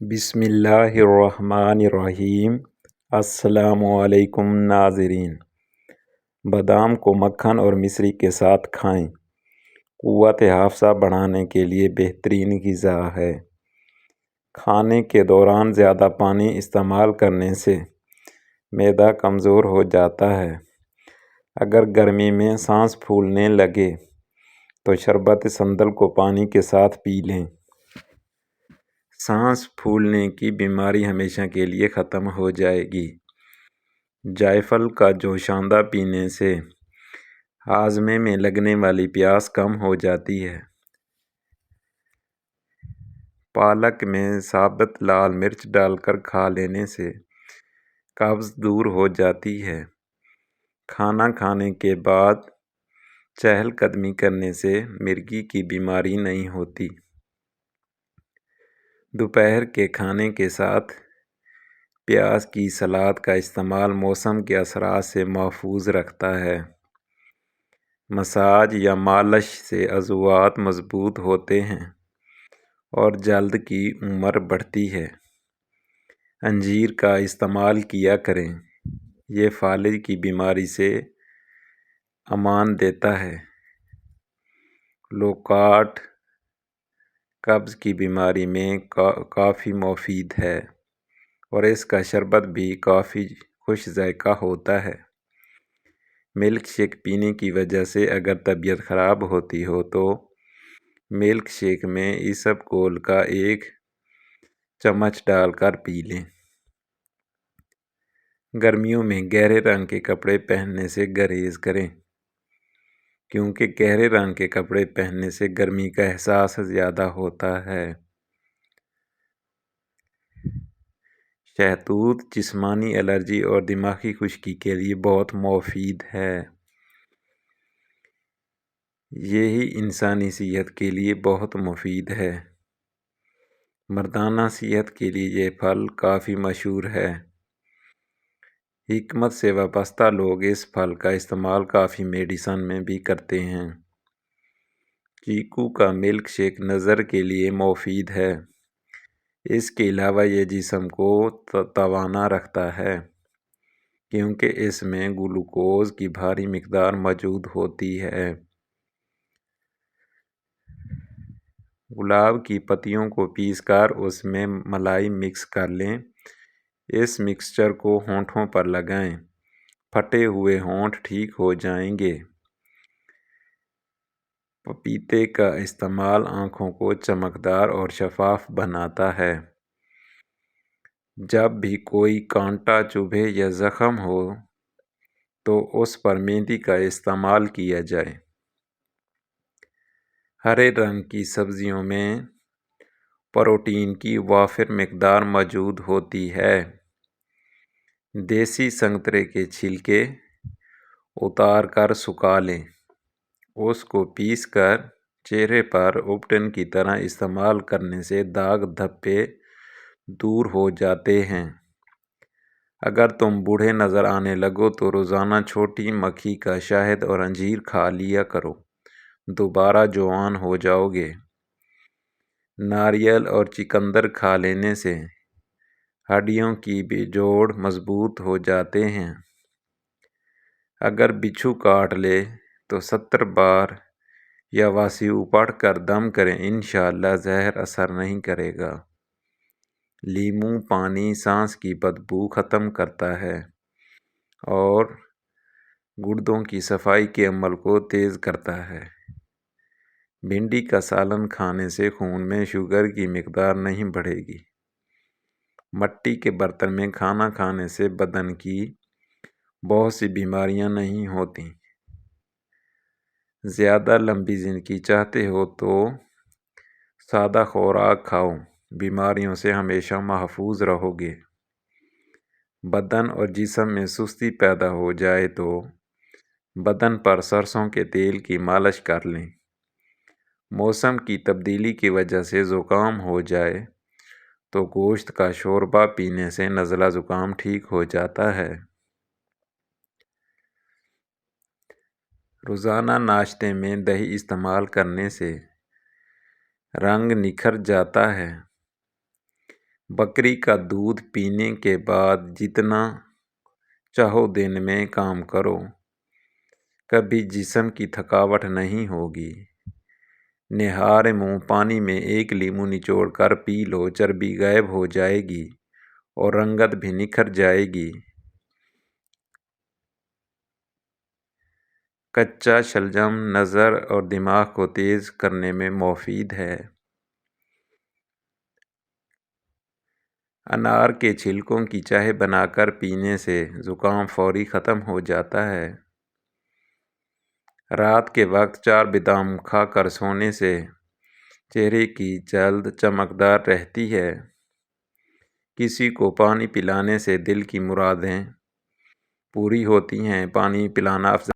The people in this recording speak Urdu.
بسم اللہ الرحمن الرحیم۔ السلام علیکم ناظرین۔ بادام کو مکھن اور مصری کے ساتھ کھائیں۔ قوت حافظہ بڑھانے کے لیے بہترین غذا ہے۔ کھانے کے دوران زیادہ پانی استعمال کرنے سے معدہ کمزور ہو جاتا ہے۔ اگر گرمی میں سانس پھولنے لگے تو شربت سندل کو پانی کے ساتھ پی لیں۔ سانس پھولنے کی بیماری ہمیشہ کے لیے ختم ہو جائے گی۔ جائفل کا جوشاندہ پینے سے ہاضمے میں لگنے والی پیاس کم ہو جاتی ہے۔ پالک میں ثابت لال مرچ ڈال کر کھا لینے سے قبض دور ہو جاتی ہے۔ کھانا کھانے کے بعد چہل قدمی کرنے سے مرگی کی بیماری نہیں ہوتی۔ دوپہر کے کھانے کے ساتھ پیاز کی سلاد کا استعمال موسم کے اثرات سے محفوظ رکھتا ہے۔ مساج یا مالش سے عضلات مضبوط ہوتے ہیں اور جلد کی عمر بڑھتی ہے۔ انجیر کا استعمال کیا کریں۔ یہ فالج کی بیماری سے امان دیتا ہے۔ لوکاٹ قبض کی بیماری میں کافی مفید ہے اور اس کا شربت بھی کافی خوش ذائقہ ہوتا ہے۔ ملک شیک پینے کی وجہ سے اگر طبیعت خراب ہوتی ہو تو ملک شیک میں اسب گول کا 1 چمچ ڈال کر پی لیں۔ گرمیوں میں گہرے رنگ کے کپڑے پہننے سے گریز کریں، کیونکہ گہرے رنگ کے کپڑے پہننے سے گرمی کا احساس زیادہ ہوتا ہے۔ شہتوت جسمانی الرجی اور دماغی خشکی کے لیے بہت مفید ہے۔ یہی انسانی صحت کے لیے بہت مفید ہے۔ مردانہ صحت کے لیے یہ پھل کافی مشہور ہے۔ حکمت سے وابستہ لوگ اس پھل کا استعمال کافی میڈیسن میں بھی کرتے ہیں۔ چیکو کا ملک شیک نظر کے لیے مفید ہے۔ اس کے علاوہ یہ جسم کو توانا رکھتا ہے، کیونکہ اس میں گلوکوز کی بھاری مقدار موجود ہوتی ہے۔ گلاب کی پتیوں کو پیس کر اس میں ملائی مکس کر لیں۔ اس مکسچر کو ہونٹوں پر لگائیں۔ پھٹے ہوئے ہونٹ ٹھیک ہو جائیں گے۔ پپیتے کا استعمال آنکھوں کو چمکدار اور شفاف بناتا ہے۔ جب بھی کوئی کانٹا چبھے یا زخم ہو تو اس پر مہندی کا استعمال کیا جائے۔ ہرے رنگ کی سبزیوں میں پروٹین کی وافر مقدار موجود ہوتی ہے۔ دیسی سنترے کے چھلکے اتار کر سکھا لیں۔ اس کو پیس کر چہرے پر اوبٹن کی طرح استعمال کرنے سے داغ دھبے دور ہو جاتے ہیں۔ اگر تم بوڑھے نظر آنے لگو تو روزانہ چھوٹی مکھی کا شہد اور انجیر کھا لیا کرو، دوبارہ جوان ہو جاؤ گے۔ ناریل اور چقندر کھا لینے سے ہڈیوں کی جوڑ مضبوط ہو جاتے ہیں۔ اگر بچھو کاٹ لے تو 70 بار یا وسیع پڑھ کر دم کریں، انشاءاللہ زہر اثر نہیں کرے گا۔ لیموں پانی سانس کی بدبو ختم کرتا ہے اور گردوں کی صفائی کے عمل کو تیز کرتا ہے۔ بھنڈی کا سالن کھانے سے خون میں شوگر کی مقدار نہیں بڑھے گی۔ مٹی کے برتن میں کھانا کھانے سے بدن کی بہت سی بیماریاں نہیں ہوتی۔ زیادہ لمبی زندگی چاہتے ہو تو سادہ خوراک کھاؤ، بیماریوں سے ہمیشہ محفوظ رہو گے۔ بدن اور جسم میں سستی پیدا ہو جائے تو بدن پر سرسوں کے تیل کی مالش کر لیں۔ موسم کی تبدیلی کی وجہ سے زکام ہو جائے تو گوشت کا شوربہ پینے سے نزلہ زکام ٹھیک ہو جاتا ہے۔ روزانہ ناشتے میں دہی استعمال کرنے سے رنگ نکھر جاتا ہے۔ بکری کا دودھ پینے کے بعد جتنا چاہو دن میں کام کرو، کبھی جسم کی تھکاوٹ نہیں ہوگی۔ نہارے منہ پانی میں 1 لیموں نچوڑ کر پی لو، چربی غائب ہو جائے گی اور رنگت بھی نکھر جائے گی۔ کچا شلجم نظر اور دماغ کو تیز کرنے میں مفید ہے۔ انار کے چھلکوں کی چائے بنا کر پینے سے زکام فوری ختم ہو جاتا ہے۔ رات کے وقت 4 بادام کھا کر سونے سے چہرے کی جلد چمکدار رہتی ہے۔ کسی کو پانی پلانے سے دل کی مرادیں پوری ہوتی ہیں۔ پانی پلانا افضل